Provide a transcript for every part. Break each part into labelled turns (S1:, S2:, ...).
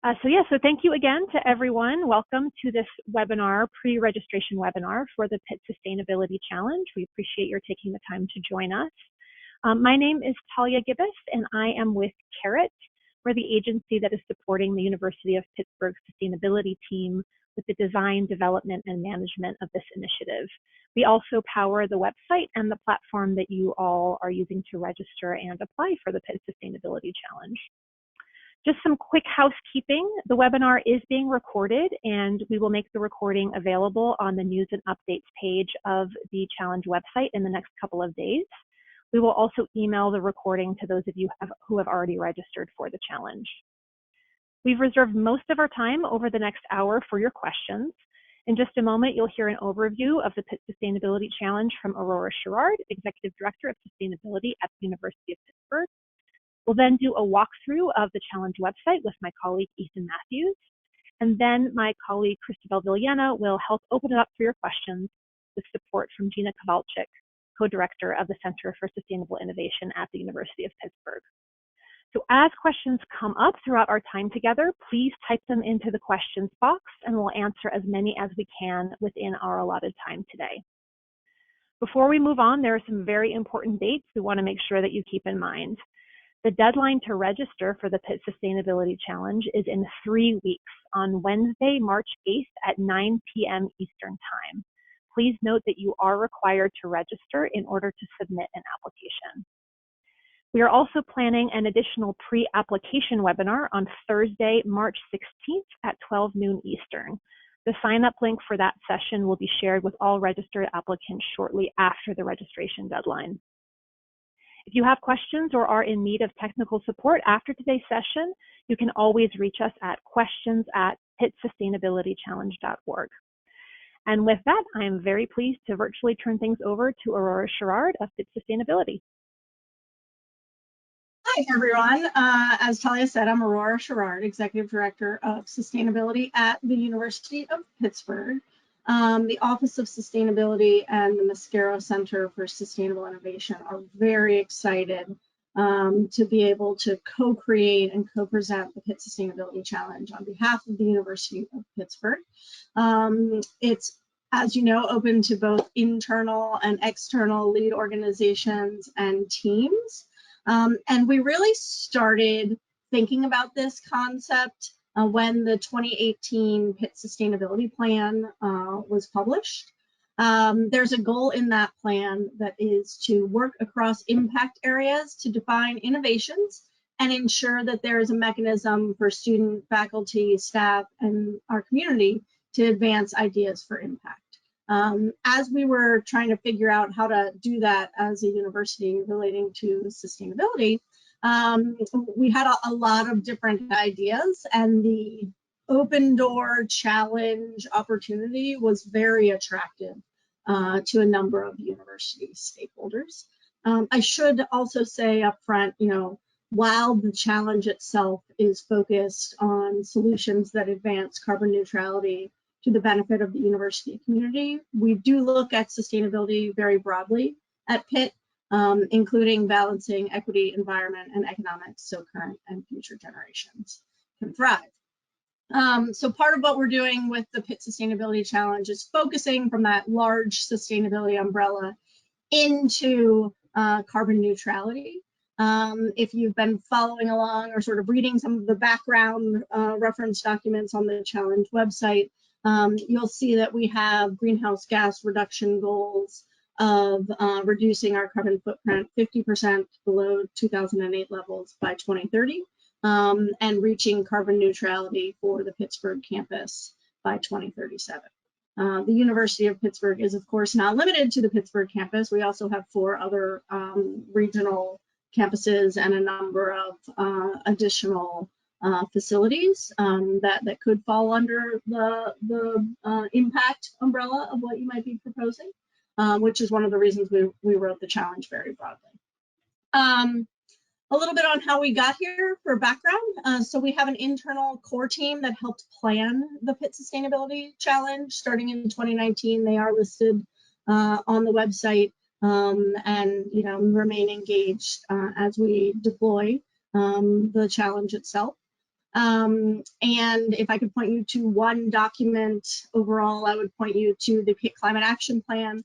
S1: So thank you again to everyone. Welcome to this webinar, pre-registration webinar for the PITT Sustainability Challenge. We appreciate your taking the time to join us. My name is Talia Gibbous, and I am with CARET. We're the agency that is supporting the University of Pittsburgh Sustainability Team with the design, development, and management of this initiative. We also power the website and the platform that you all are using to register and apply for the PITT Sustainability Challenge. Just some quick housekeeping. The webinar is being recorded, and we will make the recording available on the news and updates page of the challenge website in the next couple of days. We will also email the recording to those of you who have already registered for the challenge. We've reserved most of our time over the next hour for your questions. In just a moment, you'll hear an overview of the PITT Sustainability Challenge from Aurora Sherrard, Executive Director of Sustainability at the University of Pittsburgh. We'll then do a walkthrough of the challenge website with my colleague Ethan Matthews, and then my colleague Christabel Villena will help open it up for your questions with support from Gina Kowalczyk, co-director of the Center for Sustainable Innovation at the University of Pittsburgh. So as questions come up throughout our time together, please type them into the questions box and we'll answer as many as we can within our allotted time today. Before we move on, there are some very important dates we want to make sure that you keep in mind. The deadline to register for the PITT Sustainability Challenge is in 3 weeks on Wednesday, March 8th at 9 p.m. Eastern Time. Please note that you are required to register in order to submit an application. We are also planning an additional pre-application webinar on Thursday, March 16th at 12 noon Eastern. The sign-up link for that session will be shared with all registered applicants shortly after the registration deadline. If you have questions or are in need of technical support after today's session, you can always reach us at questions@pittsustainabilitychallenge.org. And with that, I am very pleased to virtually turn things over to Aurora Sherrard of PITT Sustainability.
S2: Hi, everyone. As Talia said, I'm Aurora Sherrard, Executive Director of Sustainability at the University of Pittsburgh. The Office of Sustainability and the Mascaro Center for Sustainable Innovation are very excited to be able to co-create and co-present the PITT Sustainability Challenge on behalf of the University of Pittsburgh. It's, as you know, open to both internal and external lead organizations and teams. And we really started thinking about this concept when the 2018 PITT Sustainability Plan was published. There's a goal in that plan that is to work across impact areas to define innovations and ensure that there is a mechanism for student, faculty, staff, and our community to advance ideas for impact. As we were trying to figure out how to do that as a university relating to sustainability, we had a lot of different ideas, and the open door challenge opportunity was very attractive to a number of university stakeholders. I should also say up front, while the challenge itself is focused on solutions that advance carbon neutrality to the benefit of the university community, we do look at sustainability very broadly at PITT, including balancing equity, environment, and economics so current and future generations can thrive. So part of what we're doing with the PITT Sustainability Challenge is focusing from that large sustainability umbrella into carbon neutrality. If you've been following along or sort of reading some of the background reference documents on the challenge website, you'll see that we have greenhouse gas reduction goals of reducing our carbon footprint 50% below 2008 levels by 2030, and reaching carbon neutrality for the Pittsburgh campus by 2037. The University of Pittsburgh is, of course, not limited to the Pittsburgh campus. We also have 4 other regional campuses and a number of additional facilities that could fall under the impact umbrella of what you might be proposing, which is one of the reasons we wrote the challenge very broadly. A little bit on how we got here for background. So we have an internal core team that helped plan the PITT Sustainability Challenge starting in 2019. They are listed on the website and remain engaged as we deploy the challenge itself. And if I could point you to one document overall, I would point you to the PITT Climate Action Plan,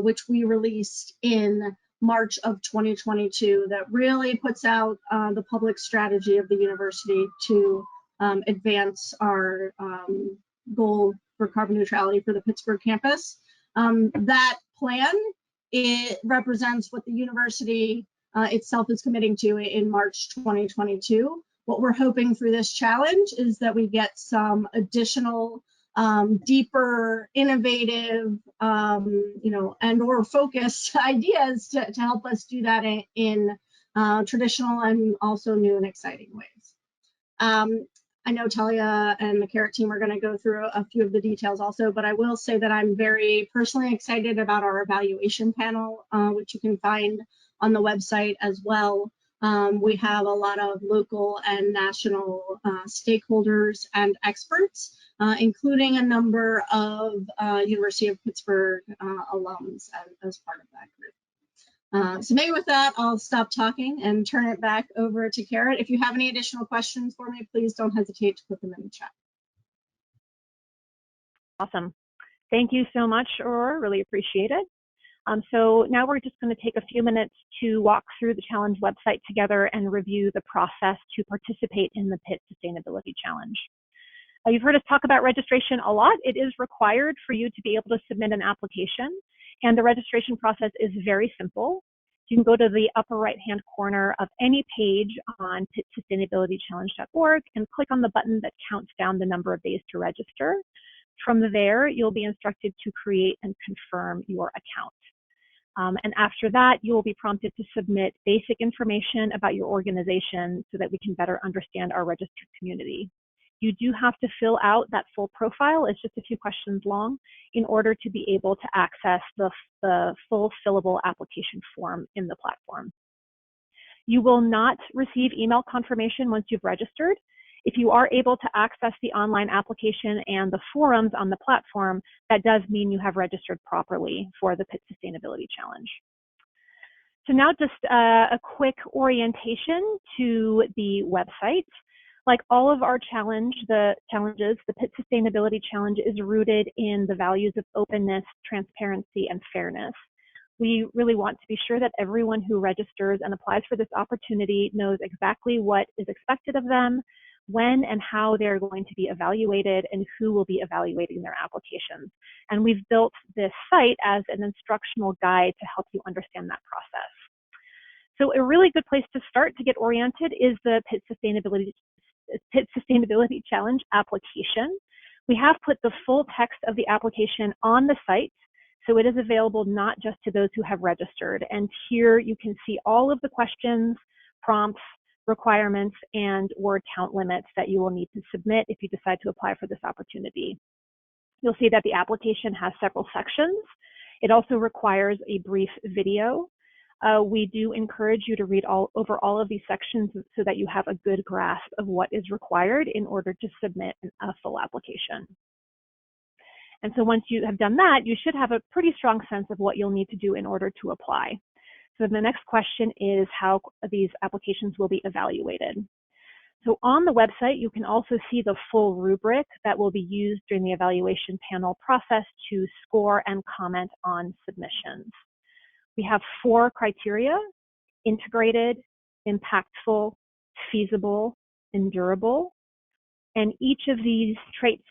S2: which we released in March of 2022, that really puts out the public strategy of the university to advance our goal for carbon neutrality for the Pittsburgh campus. That plan, it represents what the university itself is committing to in March 2022. What we're hoping through this challenge is that we get some additional deeper, innovative, and or focused ideas to help us do that in traditional and also new and exciting ways. I know Talia and the Carrot team are going to go through a few of the details also, but I will say that I'm very personally excited about our evaluation panel, which you can find on the website as well. We have a lot of local and national stakeholders and experts, including a number of University of Pittsburgh alums as part of that group. So maybe with that, I'll stop talking and turn it back over to Carrot. If you have any additional questions for me, please don't hesitate to put them in the chat.
S1: Awesome. Thank you so much, Aurora. Really appreciate it. So now we're just going to take a few minutes to walk through the challenge website together and review the process to participate in the PITT Sustainability Challenge. You've heard us talk about registration a lot. It is required for you to be able to submit an application, and the registration process is very simple. You can go to the upper right-hand corner of any page on pittsustainabilitychallenge.org and click on the button that counts down the number of days to register. From there, you'll be instructed to create and confirm your account. And after that, you will be prompted to submit basic information about your organization so that we can better understand our registered community. You do have to fill out that full profile. It's just a few questions long in order to be able to access the full fillable application form in the platform. You will not receive email confirmation once you've registered. If you are able to access the online application and the forums on the platform, that does mean you have registered properly for the PITT Sustainability Challenge. So now just a quick orientation to the website. Like all of our challenges, the PITT Sustainability Challenge is rooted in the values of openness, transparency, and fairness. We really want to be sure that everyone who registers and applies for this opportunity knows exactly what is expected of them, when and how they're going to be evaluated, and who will be evaluating their applications. And we've built this site as an instructional guide to help you understand that process. So a really good place to start to get oriented is the PITT Sustainability Challenge application. We have put the full text of the application on the site, so it is available not just to those who have registered. And here you can see all of the questions, prompts, requirements, and word count limits that you will need to submit if you decide to apply for this opportunity. You'll see that the application has several sections. It also requires a brief video. We do encourage you to read over all of these sections so that you have a good grasp of what is required in order to submit a full application. And so once you have done that, you should have a pretty strong sense of what you'll need to do in order to apply. So the next question is how these applications will be evaluated. So on the website, you can also see the full rubric that will be used during the evaluation panel process to score and comment on submissions. We have 4 criteria: integrated, impactful, feasible, and durable. And each of these traits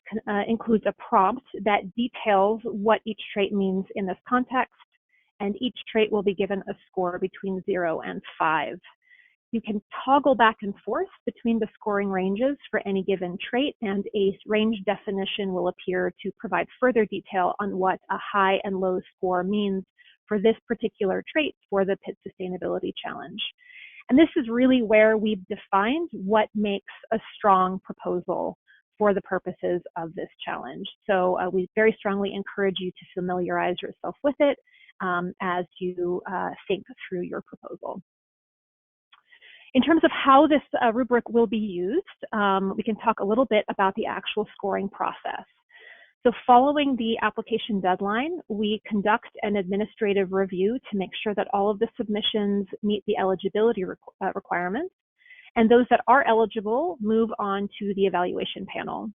S1: includes a prompt that details what each trait means in this context, and each trait will be given a score between 0 and 5. You can toggle back and forth between the scoring ranges for any given trait, and a range definition will appear to provide further detail on what a high and low score means for this particular trait for the PITT Sustainability Challenge. And this is really where we've defined what makes a strong proposal for the purposes of this challenge. So we very strongly encourage you to familiarize yourself with it as you think through your proposal. In terms of how this rubric will be used, we can talk a little bit about the actual scoring process. So following the application deadline, we conduct an administrative review to make sure that all of the submissions meet the eligibility requirements. And those that are eligible move on to the evaluation panel.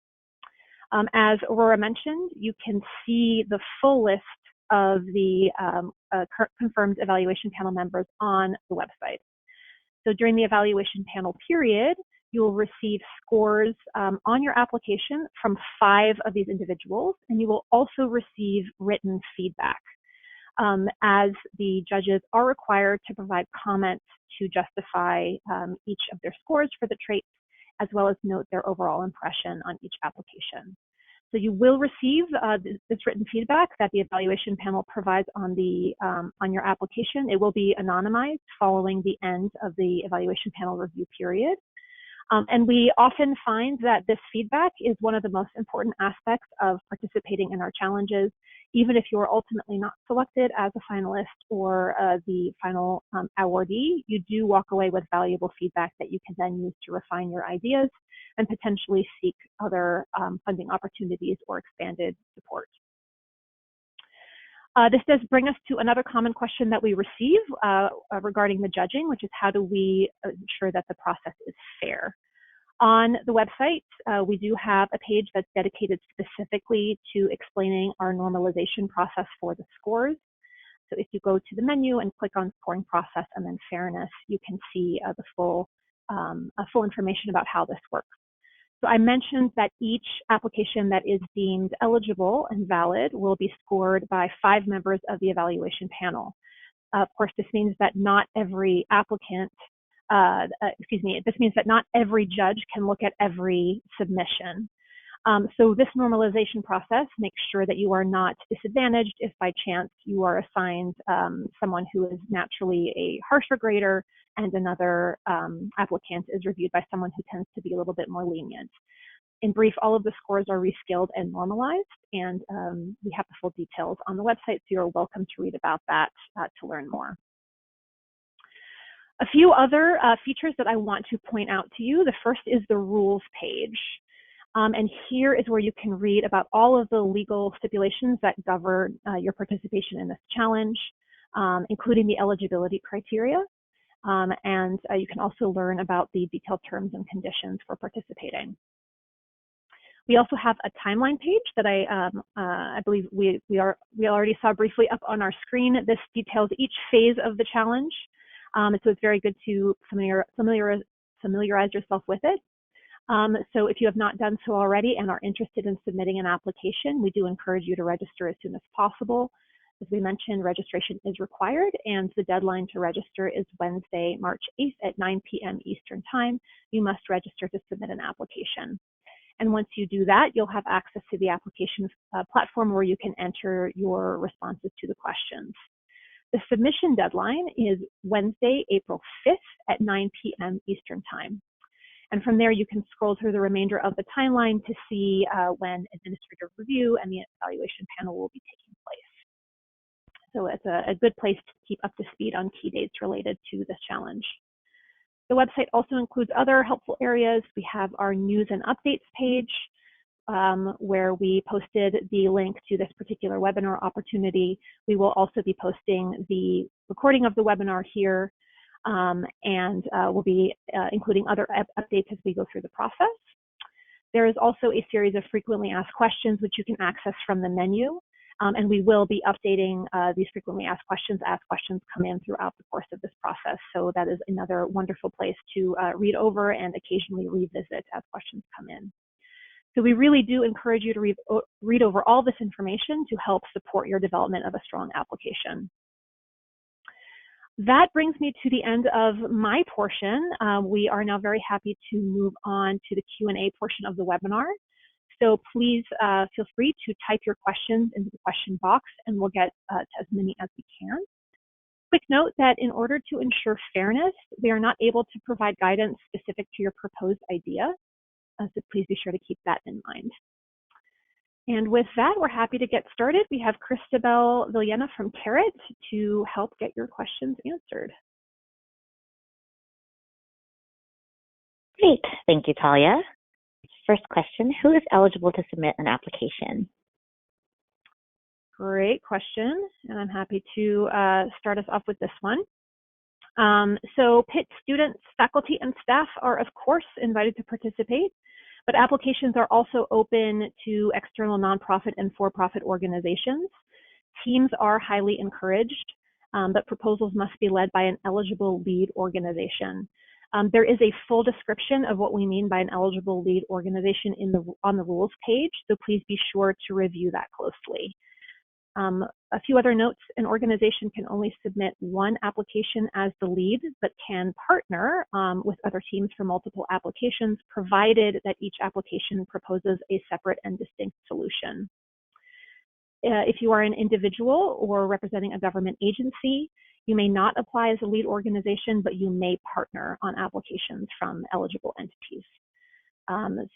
S1: As Aurora mentioned, you can see the full list of the confirmed evaluation panel members on the website. So during the evaluation panel period, you will receive scores on your application from 5 of these individuals, and you will also receive written feedback, as the judges are required to provide comments to justify each of their scores for the traits, as well as note their overall impression on each application. So you will receive this written feedback that the evaluation panel provides on your application. It will be anonymized following the end of the evaluation panel review period. And we often find that this feedback is one of the most important aspects of participating in our challenges. Even if you are ultimately not selected as a finalist or the final awardee, you do walk away with valuable feedback that you can then use to refine your ideas and potentially seek other funding opportunities or expanded support. This does bring us to another common question that we receive regarding the judging, which is how do we ensure that the process is fair? On the website, we do have a page that's dedicated specifically to explaining our normalization process for the scores. So if you go to the menu and click on scoring process and then fairness, you can see the full information about how this works. So I mentioned that each application that is deemed eligible and valid will be scored by 5 members of the evaluation panel. Of course, this means that not every applicant, this means that not every judge can look at every submission. So this normalization process makes sure that you are not disadvantaged if by chance you are assigned someone who is naturally a harsher grader and another applicant is reviewed by someone who tends to be a little bit more lenient. In brief, all of the scores are rescaled and normalized, and we have the full details on the website, so you're welcome to read about that to learn more. A few other features that I want to point out to you. The first is the rules page. And here is where you can read about all of the legal stipulations that govern your participation in this challenge, including the eligibility criteria. And you can also learn about the detailed terms and conditions for participating. We also have a timeline page that I believe we already saw briefly up on our screen. This details each phase of the challenge. So it's very good to familiarize yourself with it. So if you have not done so already and are interested in submitting an application, we do encourage you to register as soon as possible. As we mentioned, registration is required, and the deadline to register is Wednesday, March 8th at 9 p.m. Eastern Time. You must register to submit an application. And once you do that, you'll have access to the application platform where you can enter your responses to the questions. The submission deadline is Wednesday, April 5th at 9 p.m. Eastern Time. And from there, you can scroll through the remainder of the timeline to see when administrative review and the evaluation panel will be taking place. So it's a good place to keep up to speed on key dates related to this challenge. The website also includes other helpful areas. We have our news and updates page, where we posted the link to this particular webinar opportunity. We will also be posting the recording of the webinar here, and we'll be including other updates as we go through the process. There is also a series of frequently asked questions which you can access from the menu, and we will be updating these frequently asked questions as questions come in throughout the course of this process. So that is another wonderful place to read over and occasionally revisit as questions come in. So we really do encourage you to read over all this information to help support your development of a strong application. That brings me to the end of my portion. We are now very happy to move on to the Q&A portion of the webinar. So please feel free to type your questions into the question box, and we'll get to as many as we can. Quick note that in order to ensure fairness, we are not able to provide guidance specific to your proposed idea. So please be sure to keep that in mind. And with that, we're happy to get started. We have Christabel Villena from Carrot to help get your questions answered.
S3: Great, thank you, Talia. First question, who is eligible to submit an application?
S1: Great question, and I'm happy to start us off with this one. So Pitt students, faculty, and staff are, of course, invited to participate, but applications are also open to external nonprofit and for-profit organizations. Teams are highly encouraged, but proposals must be led by an eligible lead organization. There is a full description of what we mean by an eligible lead organization on the rules page, so please be sure to review that closely. A few other notes: an organization can only submit one application as the lead, but can partner with other teams for multiple applications, provided that each application proposes a separate and distinct solution. If you are an individual or representing a government agency, you may not apply as a lead organization, but you may partner on applications from eligible entities.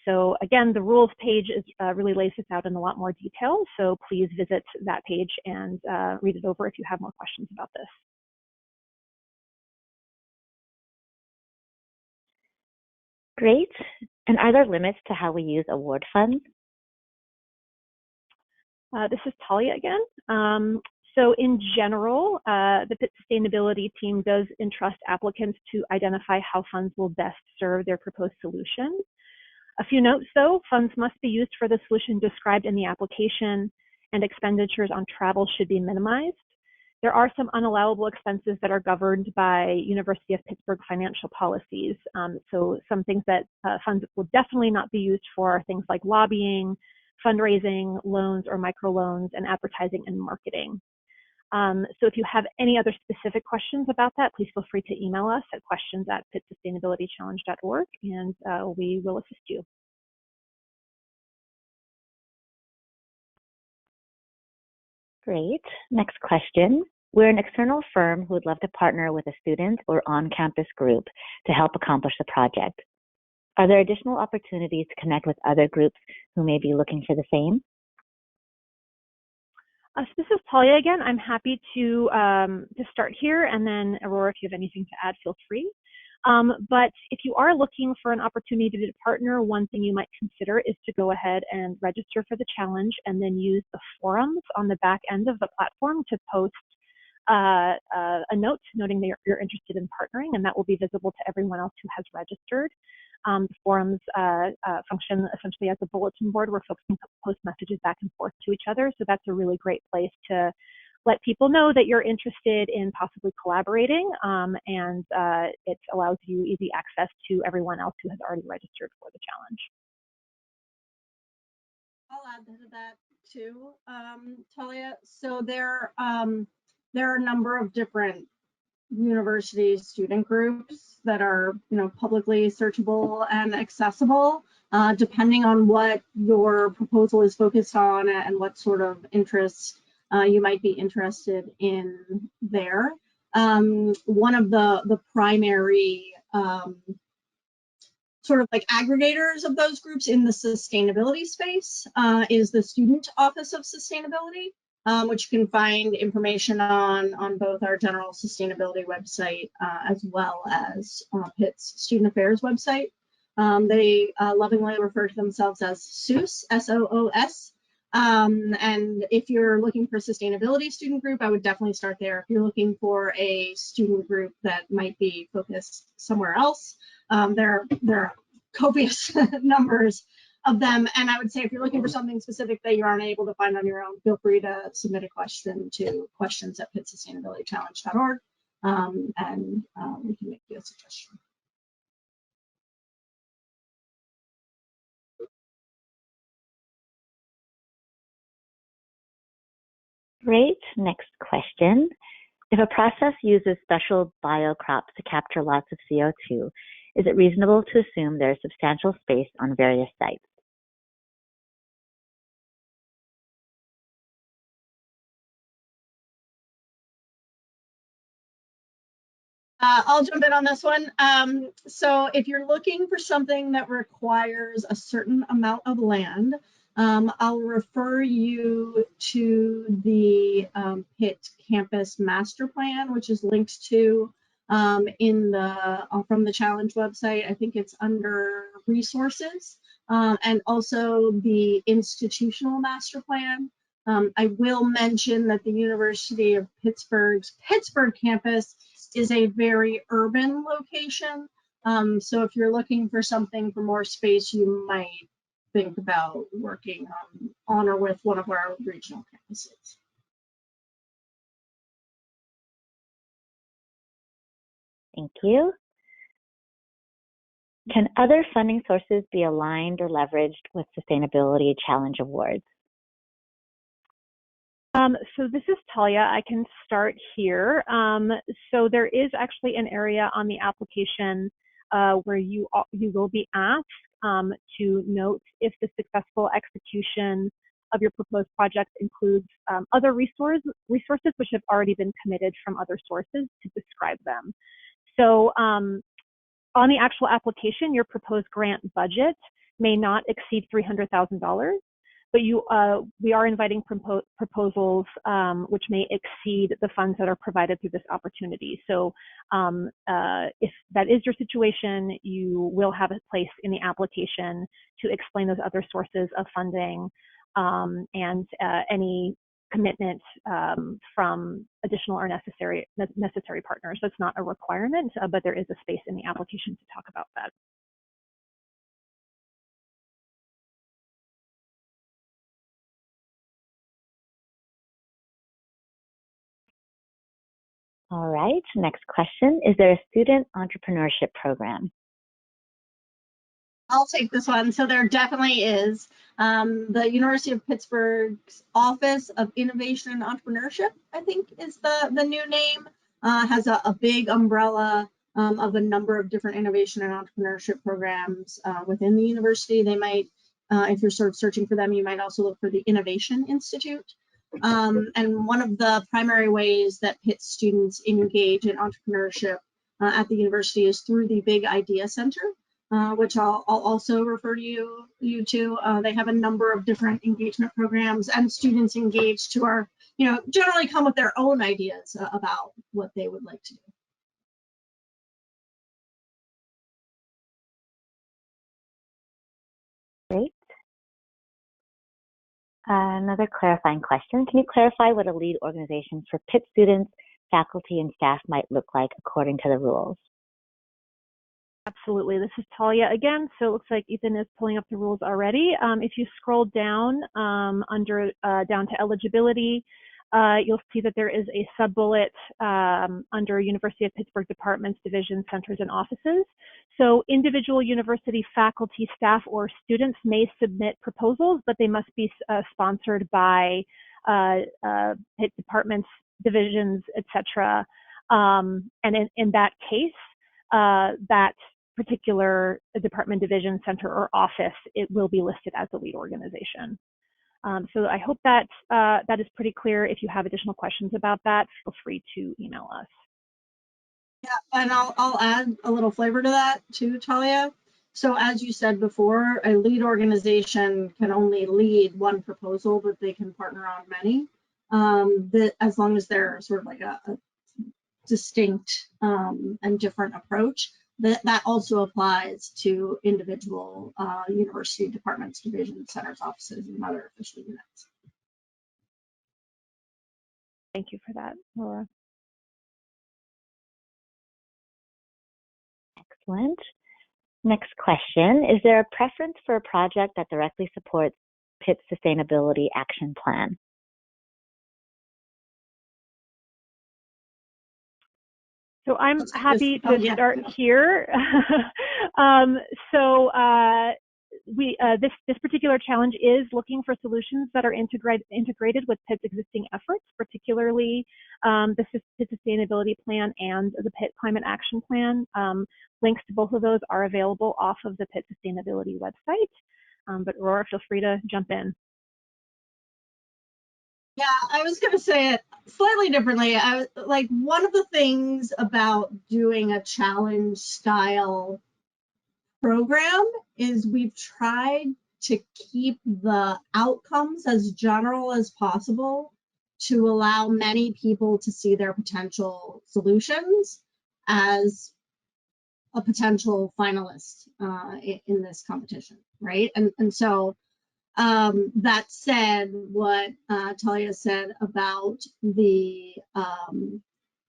S1: So again, the rules page really lays this out in a lot more detail, so please visit that page and read it over if you have more questions about this.
S3: Great. And are there limits to how we use award funds?
S1: This is Talia again. So in general, the PITT sustainability team does entrust applicants to identify how funds will best serve their proposed solution. A few notes though: funds must be used for the solution described in the application, and expenditures on travel should be minimized. There are some unallowable expenses that are governed by University of Pittsburgh financial policies. So some things that funds will definitely not be used for are things like lobbying, fundraising, loans or microloans, and advertising and marketing. So if you have any other specific questions about that, please feel free to email us at questions@pittsustainabilitychallenge.org, and we will assist you.
S3: Great. Next question. We're an external firm who would love to partner with a student or on-campus group to help accomplish the project. Are there additional opportunities to connect with other groups who may be looking for the same?
S1: So this is Talia again. I'm happy to start here, and then Aurora, if you have anything to add, feel free. But if you are looking for an opportunity to partner, one thing you might consider is to go ahead and register for the challenge and then use the forums on the back end of the platform to post a note noting that you're interested in partnering, and that will be visible to everyone else who has registered. The forums function essentially as a bulletin board where folks can post messages back and forth to each other. So that's a really great place to let people know that you're interested in possibly collaborating, and it allows you easy access to everyone else who has already registered for the challenge.
S2: I'll add to that too, Talia. So there are a number of different university student groups that are, publicly searchable and accessible, depending on what your proposal is focused on and what sort of interests you might be interested in there. One of the primary sort of like aggregators of those groups in the sustainability space is the Student Office of Sustainability, which you can find information on both our general sustainability website as well as PITT's Student Affairs website. They lovingly refer to themselves as SOOS, S-O-O-S. And if you're looking for a sustainability student group, I would definitely start there. If you're looking for a student group that might be focused somewhere else, there are copious numbers of them. And I would say if you're looking for something specific that you aren't able to find on your own, feel free to submit a question to questions@pittsustainabilitychallenge.org, and we can make you a suggestion.
S3: Great. Next question. If a process uses special biocrops to capture lots of CO2, is it reasonable to assume there is substantial space on various sites?
S2: I'll jump in on this one. So if you're looking for something that requires a certain amount of land, I'll refer you to the PITT campus master plan, which is linked to from the challenge website. I think it's under resources, and also the institutional master plan. I will mention that the University of Pittsburgh's Pittsburgh campus is a very urban location. So if you're looking for something for more space, you might think about working on or with one of our regional campuses.
S3: Thank you. Can other funding sources be aligned or leveraged with sustainability challenge awards?
S1: So this is Talia. I can start here. So there is actually an area on the application where you will be asked to note if the successful execution of your proposed project includes other resources which have already been committed from other sources to describe them. So on the actual application, your proposed grant budget may not exceed $300,000. But we are inviting proposals which may exceed the funds that are provided through this opportunity. So if that is your situation, you will have a place in the application to explain those other sources of funding and any commitment from additional or necessary partners. So it's not a requirement, but there is a space in the application to talk about that.
S3: All right, next question. Is there a student entrepreneurship program?
S2: I'll take this one. So there definitely is. The University of Pittsburgh's Office of Innovation and Entrepreneurship, I think is the new name, has a big umbrella of a number of different innovation and entrepreneurship programs within the university. They might, if you're sort of searching for them, you might also look for the Innovation Institute. And one of the primary ways that Pitt students engage in entrepreneurship at the university is through the Big Idea Center, which I'll also refer you to. They have a number of different engagement programs, and students engaged who are, generally come with their own ideas about what they would like to do.
S3: Great. Another clarifying question. Can you clarify what a lead organization for Pitt students, faculty, and staff might look like according to the rules?
S1: Absolutely. This is Talia again. So it looks like Ethan is pulling up the rules already. If you scroll down down to eligibility, you'll see that there is a sub-bullet under University of Pittsburgh departments, divisions, centers, and offices. So individual university faculty, staff, or students may submit proposals, but they must be sponsored by Pitt departments, divisions, etc. And in that case, that particular department, division, center, or office, it will be listed as the lead organization. So I hope that that is pretty clear. If you have additional questions about that, feel free to email us.
S2: Yeah, and I'll add a little flavor to that too, Talia. So as you said before, a lead organization can only lead one proposal, but they can partner on many. As long as they're sort of like a distinct and different approach. That also applies to individual university departments, divisions, centers, offices, and other official units.
S1: Thank you for that, Laura.
S3: Excellent. Next question. Is there a preference for a project that directly supports Pitt's Sustainability Action Plan?
S1: So I'm happy to start here. This particular challenge is looking for solutions that are integrated with Pitt's existing efforts, particularly the Pitt Sustainability Plan and the Pitt Climate Action Plan. Links to both of those are available off of the Pitt Sustainability website. But Aurora, feel free to jump in.
S2: Yeah, I was going to say it slightly differently. Like, one of the things about doing a challenge style program is we've tried to keep the outcomes as general as possible to allow many people to see their potential solutions as a potential finalist in this competition, right? And so that said, what Talia said about the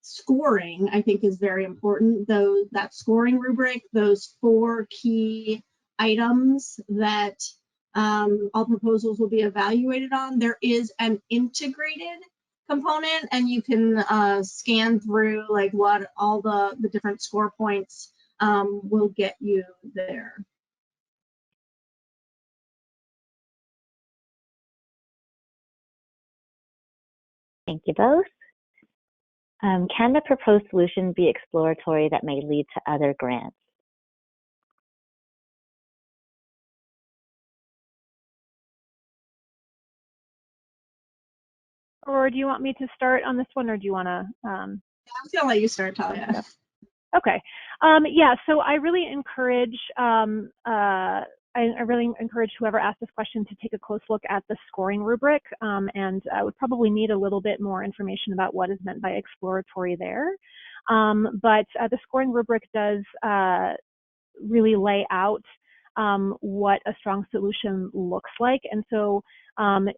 S2: scoring, I think, is very important. Though that scoring rubric, those 4 key items that all proposals will be evaluated on, there is an integrated component, and you can scan through like what all the different score points will get you there.
S3: Thank you both. Can the proposed solution be exploratory that may lead to other grants?
S1: Or do you want me to start on this one, or do you want to?
S2: I'm gonna let you start, Talia.
S1: Okay. Yeah. So I really encourage I really encourage whoever asked this question to take a close look at the scoring rubric, and I would probably need a little bit more information about what is meant by exploratory there. But the scoring rubric does really lay out what a strong solution looks like, and so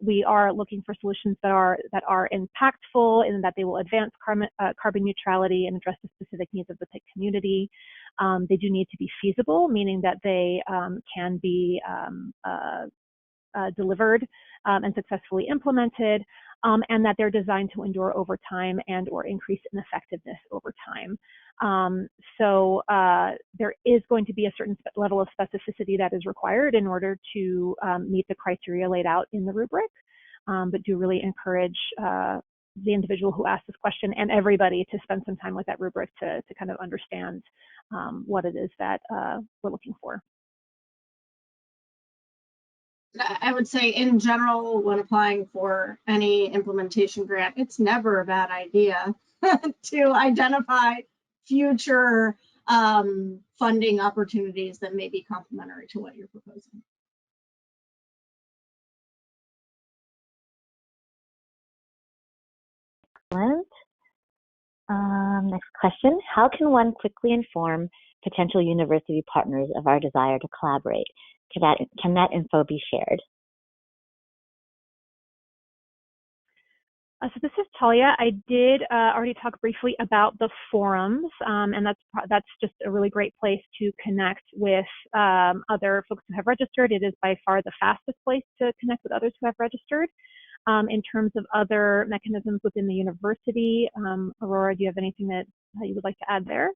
S1: we are looking for solutions that are impactful and that they will advance carbon neutrality and address the specific needs of the PITT community. They do need to be feasible, meaning that they can be delivered and successfully implemented, and that they're designed to endure over time and or increase in effectiveness over time. So there is going to be a certain level of specificity that is required in order to meet the criteria laid out in the rubric, but do really encourage the individual who asked this question and everybody to spend some time with that rubric to kind of understand what it is that we're looking for.
S2: I would say in general, when applying for any implementation grant, it's never a bad idea to identify future funding opportunities that may be complementary to what you're proposing.
S3: Excellent. Next question. How can one quickly inform potential university partners of our desire to collaborate? Can that info be shared?
S1: So this is Talia. I did already talk briefly about the forums, and that's just a really great place to connect with other folks who have registered. It is by far the fastest place to connect with others who have registered. In terms of other mechanisms within the university, Aurora, do you have anything that you would like to add there?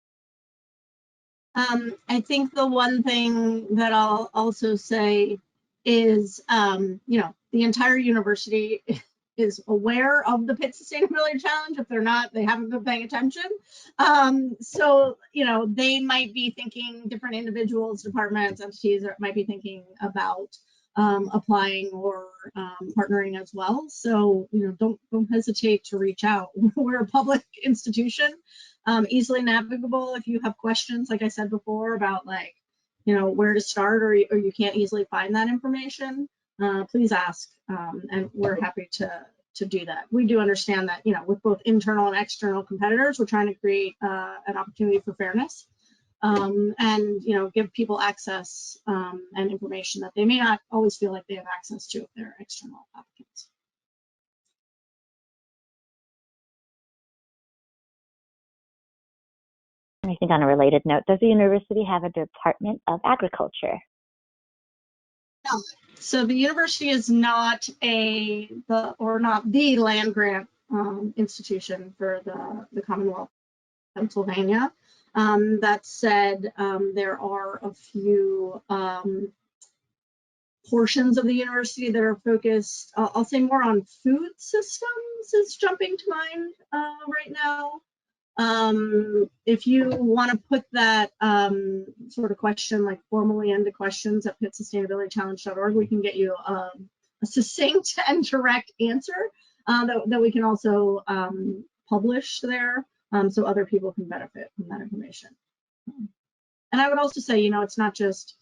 S2: I think the one thing that I'll also say is, you know, the entire university is aware of the PITT Sustainability Challenge. If they're not, they haven't been paying attention. So, you know, they might be thinking, different individuals, departments, entities might be thinking about applying or partnering as well. So, you know, don't hesitate to reach out. We're a public institution, easily navigable. If you have questions, like I said before, about like, you know, where to start, or you can't easily find that information, please ask, and we're happy to do that. We do understand that, you know, with both internal and external competitors, we're trying to create an opportunity for fairness, and, you know, give people access and information that they may not always feel like they have access to if they're external applicants.
S3: I think on a related note, does the university have a Department of Agriculture?
S2: No. So the university is not the land grant institution for the Commonwealth of Pennsylvania. That said, there are a few portions of the university that are focused, I'll say, more on food systems is jumping to mind right now. If you want to put that sort of question like formally into questions at pittsustainabilitychallenge.org, we can get you a succinct and direct answer that we can also publish there, so other people can benefit from that information. And I would also say, you know, it's not just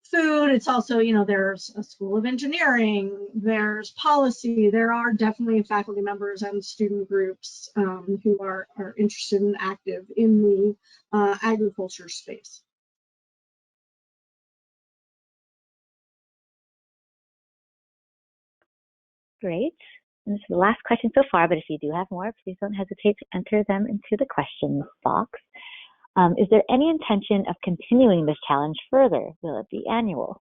S2: food, it's also, you know, there's a school of engineering, there's policy, there are definitely faculty members and student groups who are interested and active in the agriculture space.
S3: Great. And this is the last question so far, but if you do have more, please don't hesitate to enter them into the questions box. Is there any intention of continuing this challenge further? Will it be annual?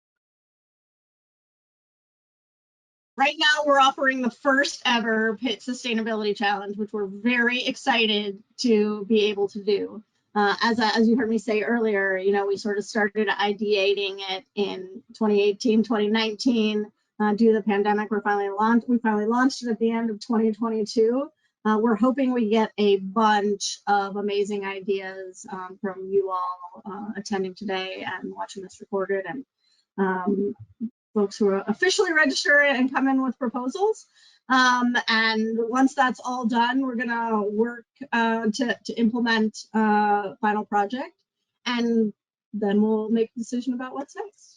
S2: Right now, we're offering the first ever PITT Sustainability Challenge, which we're very excited to be able to do. As you heard me say earlier, we sort of started ideating it in 2018, 2019. Due to the pandemic, we finally launched it at the end of 2022. We're hoping we get a bunch of amazing ideas from you all attending today and watching this recorded, and folks who are officially registered and come in with proposals. And once that's all done, we're gonna work to implement final project, and then we'll make a decision about what's next.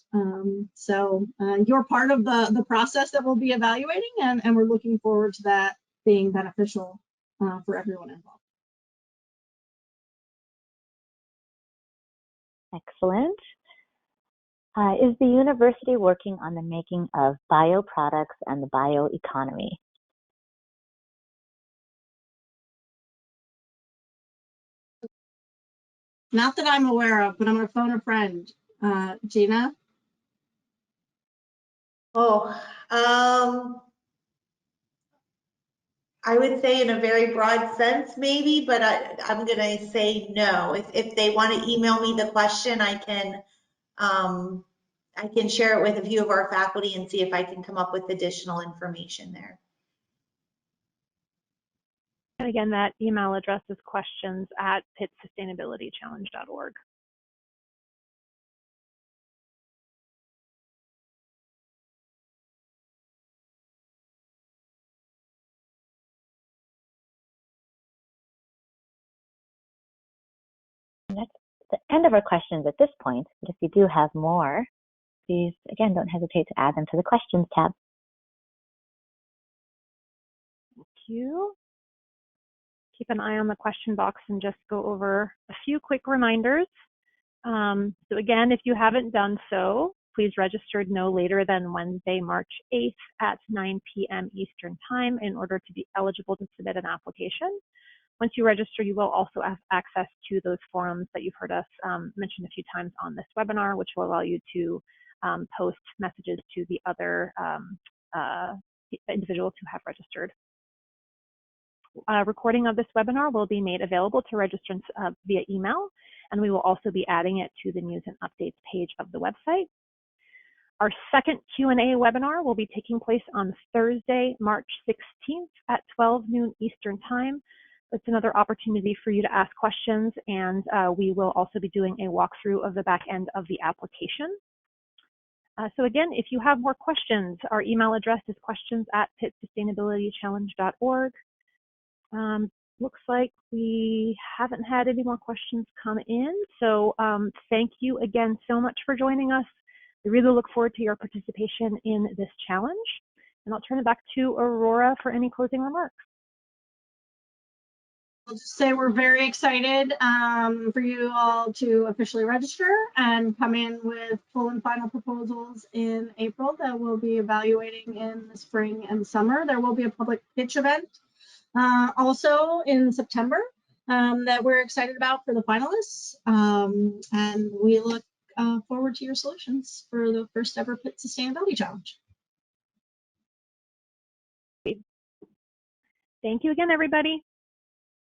S2: So you're part of the process that we'll be evaluating, and we're looking forward to that being beneficial for everyone involved.
S3: Excellent. Is the university working on the making of bioproducts and the bioeconomy?
S2: Not that I'm aware of, but I'm gonna phone a friend. Gina?
S4: I would say in a very broad sense, maybe, but I'm gonna say no. If they want to email me the question, I can share it with a few of our faculty and see if I can come up with additional information there.
S1: And again, that email address is questions@pittsustainabilitychallenge.org.
S3: And that's the end of our questions at this point, but if you do have more, please, again, don't hesitate to add them to the questions tab.
S1: Thank you. Keep an eye on the question box and just go over a few quick reminders. So again, if you haven't done so, please register no later than Wednesday, March 8th at 9 p.m. Eastern Time in order to be eligible to submit an application. Once you register, you will also have access to those forums that you've heard us mention a few times on this webinar, which will allow you to post messages to the other individuals who have registered. Recording of this webinar will be made available to registrants via email, and we will also be adding it to the news and updates page of the website. Our second Q&A webinar will be taking place on Thursday, March 16th at 12 noon Eastern Time. It's another opportunity for you to ask questions, and we will also be doing a walkthrough of the back end of the application. So again, if you have more questions, our email address is questions@pittsustainabilitychallenge.org. Looks like we haven't had any more questions come in. So thank you again so much for joining us. We really look forward to your participation in this challenge. And I'll turn it back to Aurora for any closing remarks.
S2: I'll just say we're very excited for you all to officially register and come in with full and final proposals in April that we'll be evaluating in the spring and summer. There will be a public pitch event also in September that we're excited about for the finalists. And we look forward to your solutions for the first ever PITT Sustainability Challenge.
S1: Thank you again, everybody.